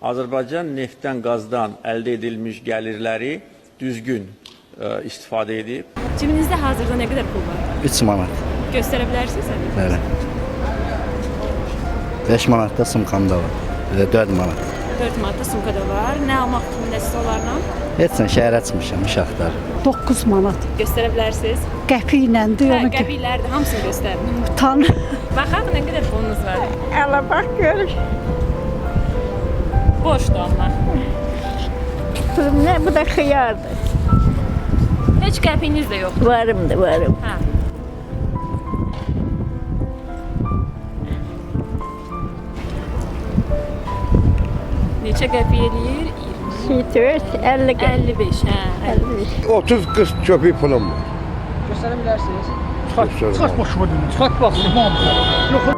Azərbaycan neftdən, qazdan əldə edilmiş gəlirləri düzgün istifadə edib. Cibinizdə hazırda nə qədər pul var? 3 manat. Göstərə bilərsiniz? Bəli. 5 manat da sumkamda var. 4 manat. 4 manatda sumkada var. Nə almaq fikrindəsiz onlarla? Heç nə şəhərə çıxmışam, iş axtarım. 9 manat. Göstərə bilərsiniz? Qəpi iləndir onu Qəpiklərdir, hamısını göstərin. utan. Baxaq nə qədər pulunuz var? Ələ bax gör. Boşdur amma. Ne bu da xiyardır. Heç qəpiyiniz də yoxdur. Varımdır, varım. Hə. Neçə qəpik eləyir? 4, 50 qəpi. 55, hə. 55. 30-40 köpük pulum var. Göstərə bilərsiniz? Çıxart Çıxart başıma dönün. Çıxart baxın. Yox,